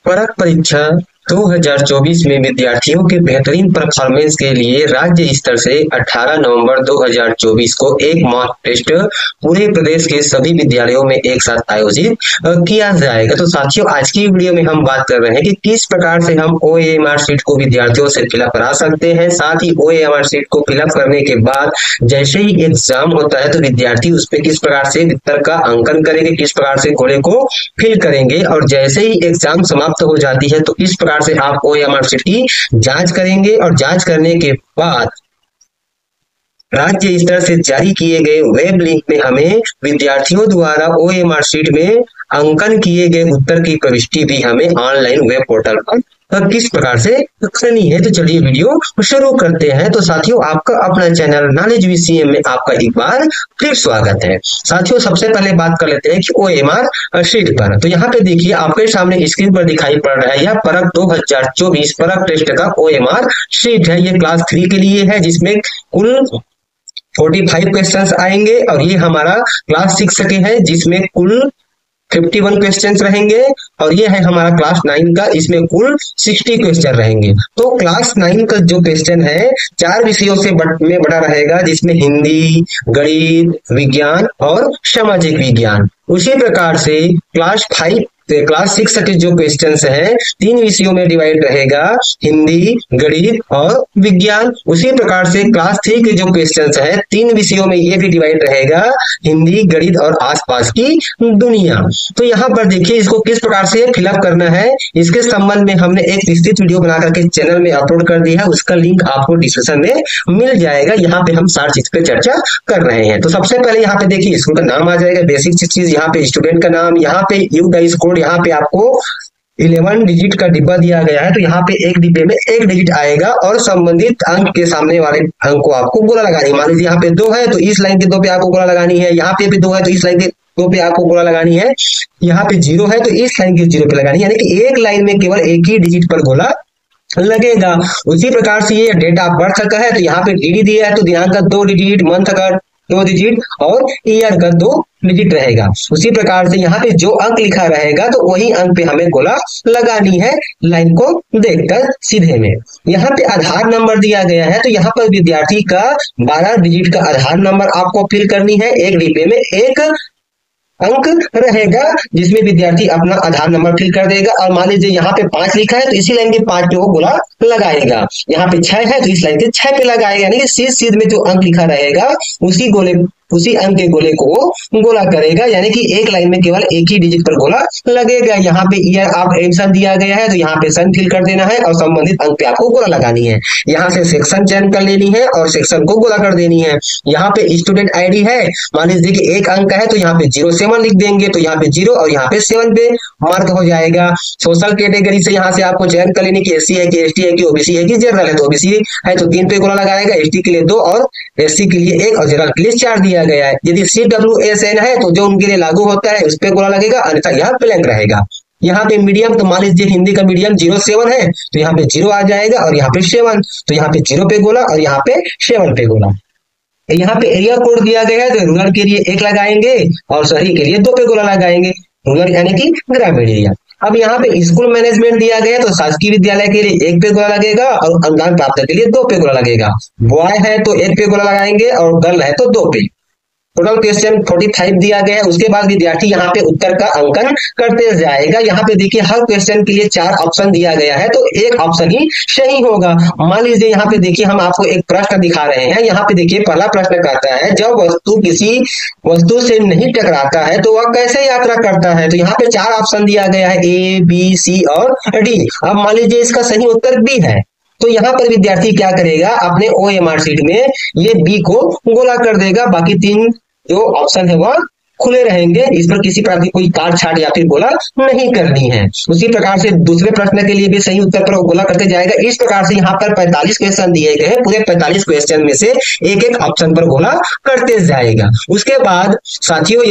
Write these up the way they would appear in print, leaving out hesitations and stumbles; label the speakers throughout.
Speaker 1: परख परीक्षा 2024 में विद्यार्थियों के बेहतरीन परफॉर्मेंस के लिए राज्य स्तर से 18 नवंबर 2024 को एक मॉक टेस्ट पूरे प्रदेश के सभी विद्यालयों में एक साथ आयोजित किया जाएगा। तो साथियों, आज की वीडियो में हम बात कर रहे हैं कि किस प्रकार से हम ओएमआर शीट को विद्यार्थियों से फिलअप करा सकते हैं। साथ ही ओएमआर शीट को फिलअप करने के बाद जैसे ही एग्जाम होता है तो विद्यार्थी उस पर किस प्रकार से उत्तर का अंकन करेंगे, किस प्रकार से घोड़े को फिल करेंगे, और जैसे ही एग्जाम समाप्त हो जाती है तो किस प्रकार से आप ओएमआर शीट की जांच करेंगे, और जांच करने के बाद राज्य स्तर से जारी किए गए वेब लिंक में हमें विद्यार्थियों द्वारा ओएमआर शीट में अंकन किए गए उत्तर की प्रविष्टि भी हमें ऑनलाइन वेब पोर्टल पर किस प्रकार से करनी है। तो चलिए वीडियो शुरू करते हैं। तो साथियों, आपका अपना चैनल नॉलेज वीसीएम में आपका एक बार फिर स्वागत है। साथियों, सबसे पहले बात कर लेते हैं कि ओएमआर शीट पर। तो यहाँ पे देखिए, आपके सामने स्क्रीन पर दिखाई पड़ रहा है यह परख 2024 परख टेस्ट का ओएमआर शीट है। ये क्लास 3 के लिए है, जिसमें कुल 45 क्वेश्चंस आएंगे, और ये हमारा क्लास 6 के है जिसमें कुल 51 क्वेश्चंस रहेंगे, और ये है हमारा क्लास 9 का, इसमें कुल 60 क्वेश्चन रहेंगे। तो क्लास 9 का जो क्वेश्चन है 4 विषयों से में बड़ा रहेगा, जिसमें हिंदी, गणित, विज्ञान और सामाजिक विज्ञान। उसी प्रकार से क्लास 6 के जो क्वेश्चंस है 3 विषयों में डिवाइड रहेगा, हिंदी, गणित और विज्ञान। उसी प्रकार से क्लास 3 के जो क्वेश्चंस है 3 विषयों में ये भी डिवाइड रहेगा, हिंदी, गणित और आसपास की दुनिया। तो यहाँ पर देखिए, इसको किस प्रकार से फिलअप करना है, इसके संबंध में हमने एक विस्तृत वीडियो बना करके चैनल में अपलोड कर दिया है। उसका लिंक आपको डिस्क्रिप्शन में मिल जाएगा। यहाँ पे हम सारी चीज पे चर्चा कर रहे हैं। तो सबसे पहले यहाँ पे देखिए, स्कूल का नाम आ जाएगा, बेसिक चीज, यहाँ पे स्टूडेंट का नाम, यहाँ पे यू गाइस कोड, यहाँ पे आपको 11 डिजिट का डिब्बा दिया गया है। तो यहाँ पे एक डिब्बे में एक डिजिट आएगा, और संबंधित अंक के सामने वाले अंक को आपको गोला लगानी है। मान लीजिए यहाँ पे 2 है तो इस लाइन के 2 पे आपको गोला लगानी है, यहाँ पे भी 2 है तो इस लाइन के 2 पे आपको गोला लगानी है, यहाँ पे 0 है तो इस लाइन के 0 पे लगानी है, यानी कि एक लाइन में केवल एक ही डिजिट पर गोला लगेगा। उसी प्रकार से ये डेट ऑफ बर्थ का है, तो यहाँ पे डीडी दिया है तो दिनांक का 2 डिजिट, मंथ का 2 डिजिट और ईयर का 2 डिजिट रहेगा। उसी प्रकार से यहाँ पे जो अंक लिखा रहेगा तो वही अंक पे हमें गोला लगानी है, लाइन को देखकर सीधे में। यहाँ पे आधार नंबर दिया गया है, तो यहाँ पर विद्यार्थी का 12 डिजिट का आधार नंबर आपको फिल करनी है। एक डिब्बे में एक अंक रहेगा जिसमें विद्यार्थी अपना आधार नंबर फिल कर देगा, और मान लीजिए यहाँ पे 5 लिखा है तो इसी लाइन के 5 पे वो गोला लगाएगा। यहाँ पे 6 है तो इस लाइन के 6 पे लगाएगा, यानी कि सीध में जो अंक लिखा रहेगा उसी अंक के गोले को गोला करेगा, यानी कि एक लाइन में केवल एक ही डिजिट पर गोला लगेगा। यहाँ पे ईयर ऑफ एडमिशन दिया गया है तो यहाँ पे सन फिल कर देना है, और संबंधित अंक पे आपको गोला लगानी है। यहाँ से सेक्शन चयन कर लेनी है और सेक्शन को गोला कर देनी है। यहाँ पे स्टूडेंट आईडी है, मान लीजिए कि एक अंक है तो यहाँ पे 07 लिख देंगे, तो यहाँ पे 0 और यहाँ पे 7 पे मार्क हो जाएगा। सोशल कैटेगरी से यहाँ से आपको चयन कर लेनी कि एससी है कि एसटी है कि ओबीसी है कि जनरल है, तो ओबीसी है तो 3 पे गोला लगाएगा, एसटी के लिए 2 और एससी के लिए 1 और जनरल के लिए 4 दिया गया है। यदि CWSN है तो जो उनके लिए लागू होता है उस पे गोला लगेगा, अन्यथा यह ब्लैंक रहेगा। यहाँ पे मीडियम, तो मान लीजिए हिंदी का मीडियम 07 है तो यहाँ पे 0 आ जाएगा, और यहाँ पे 7 तो यहाँ पे 0 पे गोला और यहाँ पे 7 पे गोला। यहाँ पे एरिया कोड दिया गया है तो रूरल के लिए 1 लगाएंगे और शहरी के लिए 2 पे गोला लगाएंगे, रूरल यानी कि ग्रामीण एरिया। अब यहाँ पे स्कूल मैनेजमेंट दिया गया है तो शासकीय विद्यालय के लिए 1 पे गोला लगेगा और अनुदान प्राप्त के लिए 2 पे गोला लगेगा। बॉय है तो 1 पे गोला लगाएंगे और गर्ल है तो 2 पे। टोटल क्वेश्चन 45 दिया गया है। उसके बाद विद्यार्थी यहाँ पे उत्तर का अंकन करते जाएगा। यहाँ पे देखिए, हर क्वेश्चन के लिए 4 ऑप्शन दिया गया है तो एक ऑप्शन ही सही होगा। मान लीजिए यहाँ पे देखिए, हम आपको एक प्रश्न दिखा रहे हैं। यहाँ पे देखिए, पहला प्रश्न कहता है, जब वस्तु किसी वस्तु से नहीं टकराता है तो वह कैसे यात्रा करता है। तो यहाँ पे 4 ऑप्शन दिया गया है, A, B, C और D। अब मान लीजिए इसका सही उत्तर B है, तो यहाँ पर विद्यार्थी क्या करेगा, अपने ओएमआर शीट में ये बी को गोला कर देगा, बाकी 3 जो ऑप्शन है वह खुले रहेंगे। इस पर किसी प्रकार की कोई काट छाट या फिर गोला नहीं करनी है। उसी प्रकार से दूसरे प्रश्न के लिए भी सही उत्तर पर गोला करते जाएगा। इस प्रकार से यहाँ पर 45 क्वेश्चन दिए गए हैं, पूरे 45 क्वेश्चन में से एक एक ऑप्शन पर गोला करते जाएगा। उसके बाद साथियों,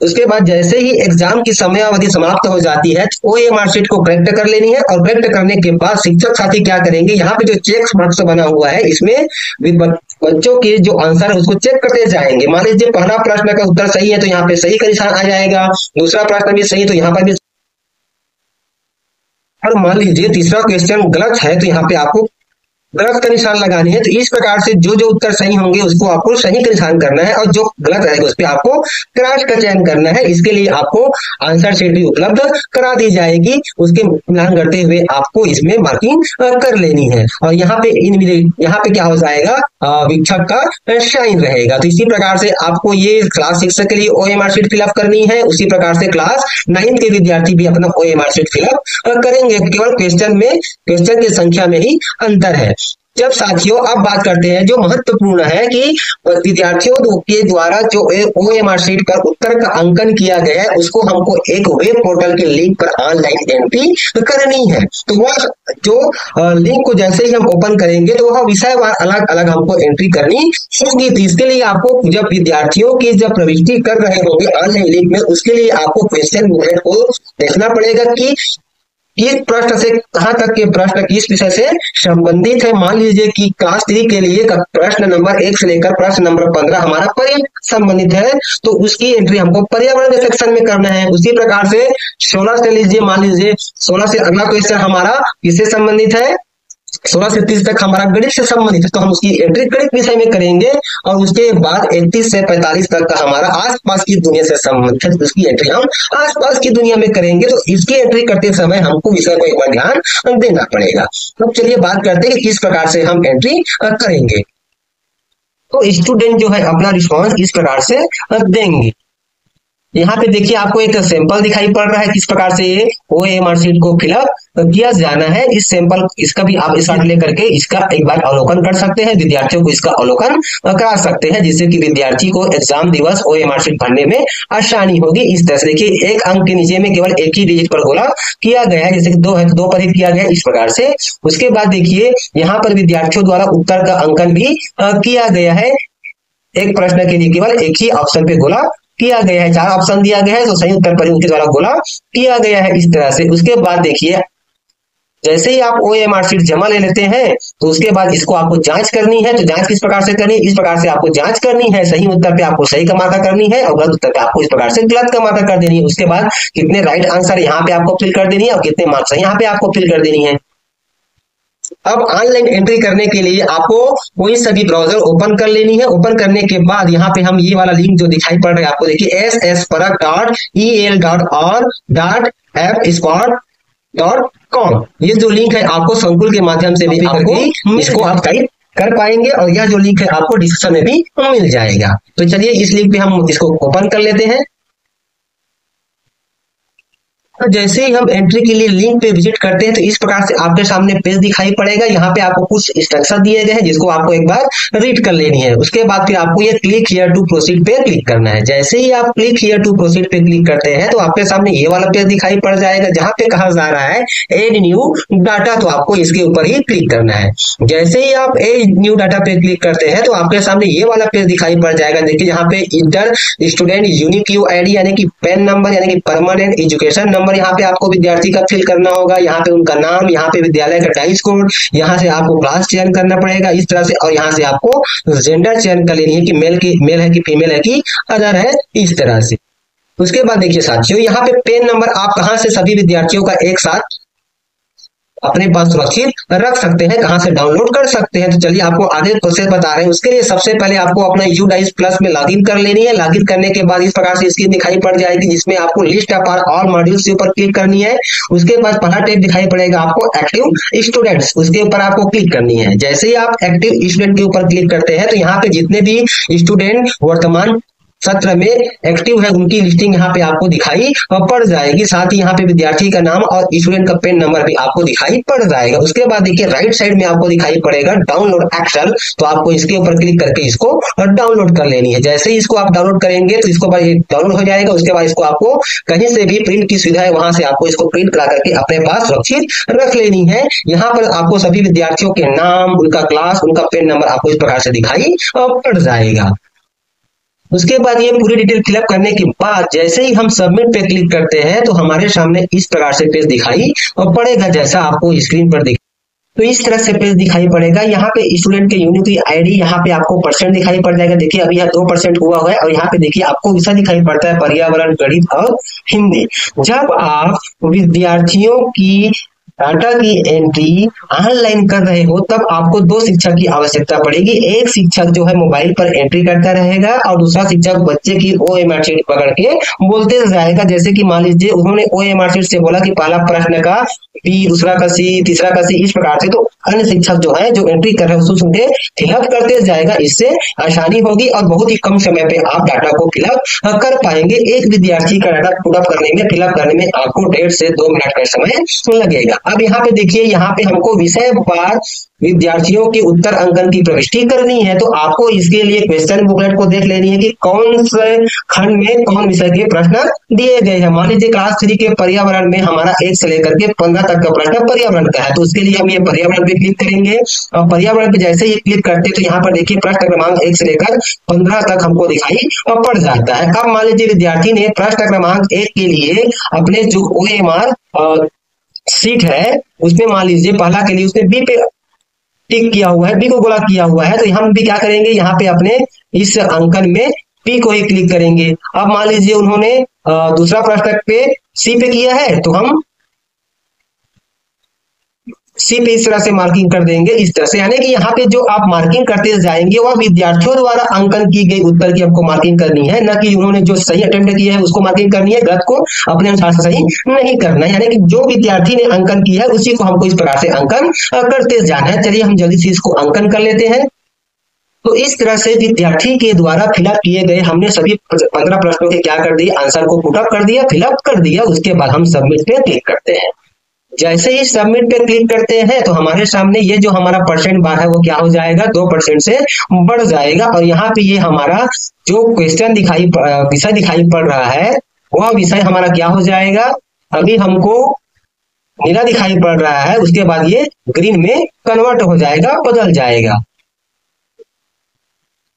Speaker 1: उसके बाद जैसे ही एग्जाम की समयावधि समाप्त हो जाती है तो ओएमआर शीट को करेक्ट कर लेनी है, और करेक्ट करने के बाद शिक्षक साथी क्या करेंगे, यहाँ पे जो चेक बॉक्स बना हुआ है इसमें बच्चों के जो आंसर है उसको चेक करते जाएंगे। मान लीजिए पहला प्रश्न का उत्तर सही है तो यहाँ पे सही का निशान आ जाएगा, दूसरा प्रश्न भी सही तो यहाँ पर भी और मान लीजिए तीसरा क्वेश्चन गलत है तो यहाँ पे आपको गलत का निशान लगानी है। तो इस प्रकार से जो जो उत्तर सही होंगे उसको आपको सही का निशान करना है, और जो गलत रहेगा उस पर आपको क्रॉस का चयन करना है। इसके लिए आपको आंसर शीट भी उपलब्ध करा दी जाएगी, उसके मिलान करते हुए आपको इसमें मार्किंग कर लेनी है। और यहाँ पे क्या हो जाएगा, वीक्षक का साइन रहेगा। तो इसी प्रकार से आपको ये क्लास 6 के लिए OMR शीट फिलअप करनी है, उसी प्रकार से क्लास 9 के विद्यार्थी भी अपना OMR शीट फिलअप करेंगे। केवल क्वेश्चन की संख्या में ही अंतर है। जब साथियों अब बात करते हैं जो महत्वपूर्ण है कि विद्यार्थियों के द्वारा जो OMR शीट पर उत्तर का अंकन किया गया है उसको हमको एक वेब पोर्टल के लिंक पर ऑनलाइन एंट्री करनी है। तो वह जो लिंक को जैसे ही हम ओपन करेंगे तो वह विषयवार अलग अलग हमको एंट्री करनी होगी। तो इसके लिए आपको जब विद्यार्थियों की जब प्रविष्टि कर रहे होंगे ऑनलाइन लिंक में, उसके लिए आपको क्वेश्चन बुकलेट को देखना पड़ेगा कि किस प्रश्न से कहां तक के प्रश्न किस विषय से संबंधित है। मान लीजिए कि क्लास 3 के लिए प्रश्न नंबर 1 से लेकर प्रश्न नंबर 15 हमारा पर्यावरण संबंधित है, तो उसकी एंट्री हमको पर्यावरण के सेक्शन में करना है। उसी प्रकार से 16 से लीजिए, मान लीजिए 16 से अगला क्वेश्चन हमारा किससे संबंधित है, 16 से 30 तक हमारा गणित से संबंधित है, तो हम उसकी एंट्री गणित विषय में करेंगे। और उसके बाद 31 से 45 तक का हमारा आसपास की दुनिया से संबंधित है, तो उसकी एंट्री हम आसपास की दुनिया में करेंगे। तो इसकी एंट्री करते समय हमको विषय को एक बार ध्यान देना पड़ेगा। तो चलिए बात करते हैं कि किस प्रकार से हम एंट्री करेंगे। तो स्टूडेंट जो है अपना रिस्पॉन्स इस प्रकार से देंगे। यहाँ पे देखिए आपको एक सैंपल दिखाई पड़ रहा है किस प्रकार से ये OMR शीट को फिलअप किया जाना है। इस सैंपल इसका भी आप स्टार्ट लेकर के इसका एक बार अवलोकन कर सकते हैं, विद्यार्थियों को इसका अवलोकन करा सकते हैं, जिससे कि विद्यार्थी को एग्जाम दिवस OMR शीट भरने में आसानी होगी। इस तरह से देखिए एक अंक के नीचे में केवल एक ही डिजिट पर गोला किया गया है, जैसे कि 2 है तो 2 पर ही किया गया है, इस प्रकार से। उसके बाद देखिए यहाँ पर विद्यार्थियों द्वारा उत्तर का अंकन भी किया गया है। एक प्रश्न के लिए केवल एक ही ऑप्शन पे गोला किया गया है, 4 ऑप्शन दिया गया है तो सही उत्तर पर उनके द्वारा गोला किया गया है इस तरह से। उसके बाद देखिए जैसे ही आप OMR शीट जमा ले लेते हैं तो उसके बाद इसको आपको जांच करनी है। तो जांच किस प्रकार से करनी है, इस प्रकार से आपको जांच करनी है। सही उत्तर पे आपको सही का मार्का करनी है और गलत उत्तर पे आपको इस प्रकार से गलत का मार्का कर देनी है। उसके बाद कितने राइट आंसर यहाँ पे आपको फिल कर देनी है और कितने मार्क्स यहाँ पे आपको फिल कर देनी है। अब ऑनलाइन एंट्री करने के लिए आपको कोई सा भी ब्राउजर ओपन कर लेनी है। ओपन करने के बाद यहाँ पे हम ये वाला लिंक जो दिखाई पड़ रहा है आपको, देखिए ssparag.el.app.spot.com, ये जो लिंक है आपको संकुल के माध्यम से भी आपको इसको आप टाइप कर पाएंगे, और यह जो लिंक है आपको डिस्क्रिप्शन में भी मिल जाएगा। तो चलिए इस लिंक पे हम इसको ओपन कर लेते हैं। तो जैसे ही हम एंट्री के लिए लिंक पे विजिट करते हैं तो इस प्रकार से आपके सामने पेज दिखाई पड़ेगा। यहाँ पे आपको कुछ इंस्ट्रक्शन दिए गए हैं जिसको आपको एक बार रीड कर लेनी है। उसके बाद फिर आपको ये क्लिक हियर टू प्रोसीड पे क्लिक करना है। जैसे ही आप क्लिक हियर टू प्रोसीड पे क्लिक करते हैं तो आपके सामने ये वाला पेज दिखाई पड़ जाएगा जहाँ पे कहा जा रहा है एड न्यू डाटा, तो आपको इसके ऊपर ही क्लिक करना है। जैसे ही आप एड न्यू डाटा पे क्लिक करते हैं तो आपके सामने ये वाला पेज दिखाई पड़ जाएगा। देखिए यहाँ पे इंटर स्टूडेंट यूनिक ID यानी कि पैन नंबर यानी कि परमानेंट एजुकेशन नंबर यहाँ पे आपको विद्यार्थी का फिल करना होगा। यहाँ पे उनका नाम, यहाँ पे विद्यालय का टाइप कोड, यहाँ से आपको क्लास चयन करना पड़ेगा इस तरह से, और यहाँ से आपको जेंडर चयन कर लेनी है कि मेल है कि फीमेल है कि अदर है, इस तरह से। उसके बाद देखिए साथियों यहाँ पे पेन नंबर आप कहाँ से सभी विद्यार्थियों का एक साथ अपने पास सुरक्षित रख सकते हैं, कहां से डाउनलोड कर सकते हैं। तो चलिए आपको आगे प्रोसेस बता रहे हैं। उसके लिए सबसे पहले आपको अपना UDICE प्लस में लॉगिन कर लेनी है। लॉगिन करने के बाद इस प्रकार से स्क्रीन दिखाई पड़ जाएगी जिसमें आपको लिस्ट ऑफ ऑल मॉड्यूल्स के ऊपर क्लिक करनी है। उसके बाद पहला टैब दिखाई पड़ेगा आपको एक्टिव स्टूडेंट्स, उसके ऊपर आपको क्लिक करनी है। जैसे ही आप एक्टिव स्टूडेंट के ऊपर क्लिक करते हैं तो यहाँ पे जितने भी स्टूडेंट वर्तमान सत्र में एक्टिव है उनकी लिस्टिंग यहाँ पे आपको दिखाई पड़ जाएगी। साथ ही यहाँ पे विद्यार्थी का नाम और स्टूडेंट का पेन नंबर भी आपको दिखाई पड़ जाएगा। उसके बाद देखिए राइट साइड में आपको दिखाई पड़ेगा डाउनलोड एक्सेल, तो आपको इसके ऊपर क्लिक करके इसको डाउनलोड कर लेनी है। जैसे ही इसको आप डाउनलोड करेंगे तो इसको डाउनलोड हो जाएगा। उसके बाद इसको आपको कहीं से भी प्रिंट की सुविधा है, वहां से आपको इसको प्रिंट करा करके अपने पास सुरक्षित रख लेनी है। यहाँ पर आपको सभी विद्यार्थियों के नाम, उनका क्लास, उनका पेन नंबर आपको इस प्रकार से दिखाई पड़ जाएगा। उसके बाद ये पूरी डिटेल फिलअप करने के बाद जैसे ही हम सबमिट पे क्लिक करते हैं तो हमारे सामने इस प्रकार से पेज दिखाई पड़ेगा जैसा आपको स्क्रीन पर दिख। तो इस तरह से पेज दिखाई पड़ेगा। यहाँ पे स्टूडेंट के यूनिक ID, यहाँ पे आपको परसेंट दिखाई पड़ जाएगा। देखिए अभी यहाँ 2% हुआ है और यहाँ पे देखिए आपको विषय दिखाई पड़ता है पर्यावरण, गणित और हिंदी। जब आप विद्यार्थियों की डाटा की एंट्री ऑनलाइन कर रहे हो तब आपको दो शिक्षक की आवश्यकता पड़ेगी। एक शिक्षक जो है मोबाइल पर एंट्री करता रहेगा और दूसरा शिक्षक बच्चे की OMR शीट पकड़ के बोलते जाएगा। जैसे कि मान लीजिए उन्होंने OMR शीट से बोला कि पहला प्रश्न का B, दूसरा का C, तीसरा का C, इस प्रकार से। तो अन्य शिक्षक जो है जो एंट्री कर रहे हैं उसको सुन के फिलअप करते जाएगा। इससे आसानी होगी और बहुत ही कम समय पे आप डाटा को फिलअप कर पाएंगे। एक विद्यार्थी का डाटा पुटअप करने में, फिलअप करने में आपको 1.5 से 2 मिनट का समय लगेगा। अब यहाँ पे देखिए, यहाँ पे हमको विषय वार विद्यार्थियों के उत्तर अंकन की प्रविष्टि करनी है। तो आपको इसके लिए क्वेश्चन बुकलेट को देख लेनी है कि कौन से खंड में कौन विषय के प्रश्न दिए गए हैं। मान लीजिए क्लास 3 के पर्यावरण में हमारा 1 से लेकर के 15 तक का प्रश्न पर्यावरण का है। तो उसके लिए हम ये पर्यावरण पे क्लिक करेंगे और पर्यावरण पे जैसे ही क्लिक करते हैं तो यहाँ पर देखिए प्रश्न क्रमांक 1 से लेकर 15 तक हमको दिखाई पड़ जाता है। अब मान लीजिए विद्यार्थी ने प्रश्न क्रमांक 1 के लिए अपने जो OMR शीट है उसमें मान लीजिए पहला के लिए उसने B पे टिक किया हुआ है, B को गोला किया हुआ है। तो हम भी क्या करेंगे, यहाँ पे अपने इस अंकन में P को ही क्लिक करेंगे। अब मान लीजिए उन्होंने दूसरा प्रश्न पे C पे किया है तो हम C पे इस तरह से मार्किंग कर देंगे, इस तरह से। यानी कि यहाँ पे जो आप मार्किंग करते जाएंगे वह विद्यार्थियों द्वारा अंकन की गई उत्तर की हमको मार्किंग करनी है, न कि उन्होंने जो सही अटेम्प्ट किया है उसको मार्किंग करनी है। गलत को अपने अनुसार से सही नहीं करना है। यानी कि जो विद्यार्थी ने अंकन किया है उसी को हमको इस प्रकार से अंकन करते जाना है। चलिए हम जल्दी से इसको अंकन कर लेते हैं। तो इस तरह से विद्यार्थी के द्वारा फिलअप किए गए हमने सभी 15 प्रश्नों के क्या कर दिए, आंसर को पुटअप कर दिया, फिलअप कर दिया। उसके बाद हम सबमिट पे क्लिक करते हैं। जैसे ही सबमिट पे क्लिक करते हैं तो हमारे सामने ये जो हमारा परसेंट बार है वो क्या हो जाएगा, 2% से बढ़ जाएगा। और यहाँ पे ये हमारा जो क्वेश्चन विषय दिखाई पड़ रहा है वह विषय हमारा क्या हो जाएगा, अभी हमको नीला दिखाई पड़ रहा है, उसके बाद ये ग्रीन में कन्वर्ट हो जाएगा, बदल जाएगा।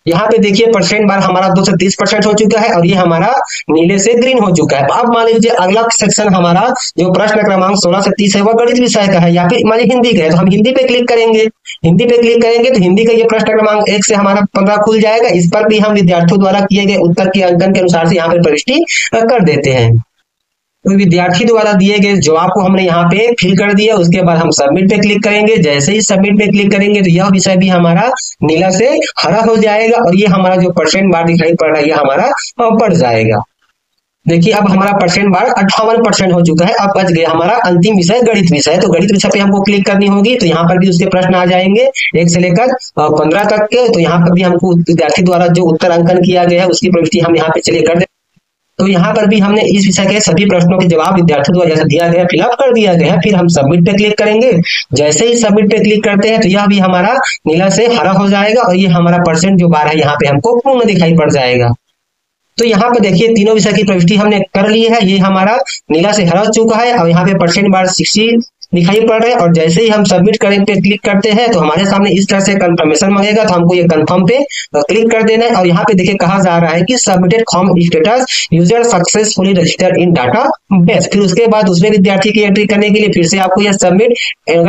Speaker 1: यहाँ पे देखिए परसेंट बार हमारा 2 से 30% हो चुका है और ये हमारा नीले से ग्रीन हो चुका है। अब मान लीजिए अगला सेक्शन हमारा जो प्रश्न क्रमांक 16 से 30 है वह गणित विषय का है या फिर मान हिंदी का है। तो हम हिंदी पे क्लिक करेंगे। हिंदी पे क्लिक करेंगे तो हिंदी का ये प्रश्न क्रमांक 1 से हमारा 15 खुल जाएगा। इस पर भी हम विद्यार्थियों द्वारा किए गए उत्तर के अंकन के अनुसार से यहाँ पे प्रविष्टि कर देते हैं। तो विद्यार्थी द्वारा दिए गए जवाब को हमने यहाँ पे फिल कर दिया। उसके बाद हम सबमिट पे क्लिक करेंगे। जैसे ही सबमिट पे क्लिक करेंगे तो यह विषय भी हमारा नीला से हरा हो जाएगा और ये हमारा जो परसेंट बार दिखाई पड़ रहा है ये हमारा बढ़ जाएगा। देखिए अब हमारा परसेंट बार 58% हो चुका है। अब बच गया हमारा अंतिम विषय गणित विषय। तो गणित विषय पे हमको क्लिक करनी होगी। तो यहाँ पर भी उसके प्रश्न आ जाएंगे 1 से लेकर 15 तक के। तो यहाँ पर भी हमको विद्यार्थी द्वारा जो उत्तर अंकन किया गया है उसकी प्रविष्टि हम यहाँ पे चलिए कर दें। तो यहाँ पर भी हमने इस विषय के सभी प्रश्नों के जवाब विद्यार्थियों द्वारा जैसा दिया गया फिलअप कर दिया गया है। फिर हम सबमिट पे क्लिक करेंगे। जैसे ही सबमिट पे क्लिक करते हैं तो यह भी हमारा नीला से हरा हो जाएगा और ये हमारा परसेंट जो बार है यहाँ पे हमको पूर्ण दिखाई पड़ जाएगा। तो यहाँ पे देखिए तीनों विषय की प्रविष्टि हमने कर ली है। ये हमारा नीला से हरा चुका है और यहाँ पे परसेंट बार 60 दिखाई पड़ रहा है। और जैसे ही हम सबमिट करें पे क्लिक करते हैं तो हमारे सामने इस तरह से कंफर्मेशन मांगेगा। तो हमको ये कंफर्म पे क्लिक कर देना है। और यहाँ पे देखिए कहा जा रहा है कि submitted form status user successfully registered in data base. फिर उसके बाद दूसरे विद्यार्थी की एंट्री करने के लिए फिर से आपको ये सबमिट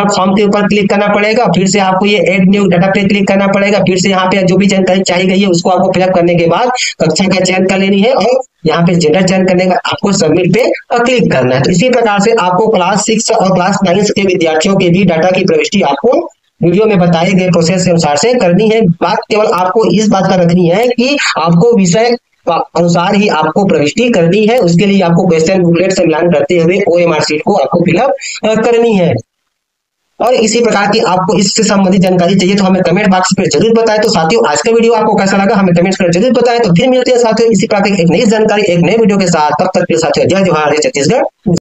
Speaker 1: फॉर्म के ऊपर क्लिक करना पड़ेगा। फिर से आपको ये एड न्यू डाटा पे क्लिक करना पड़ेगा। फिर से यहाँ पे जो भी जानकारी चाहिए गई है उसको आपको फिलअप करने के बाद कक्षा का चयन कर लेनी है और यहाँ पे जेंडर चयन करने का आपको सबमिट पे क्लिक करना है। तो इसी प्रकार से आपको क्लास 6 और क्लास 9 के विद्यार्थियों के भी डाटा की प्रविष्टि आपको वीडियो में बताए गए प्रोसेस के अनुसार से करनी है। बात केवल आपको इस बात का रखनी है कि आपको विषय अनुसार ही आपको प्रविष्टि करनी है। उसके लिए आपको क्वेश्चन बुकलेट से मिलान करते हुए OMR शीट को आपको फिलअप करनी है। और इसी प्रकार की आपको इससे संबंधित जानकारी चाहिए तो हमें कमेंट बॉक्स में जरूर बताएं। तो साथियों आज का वीडियो आपको कैसा लगा हमें कमेंट कर जरूर बताएं। तो फिर मिलते हैं साथियों इसी प्रकार की एक नई जानकारी एक नए वीडियो के साथ। तब तक के साथियों जय जवाहर जय छत्तीसगढ़।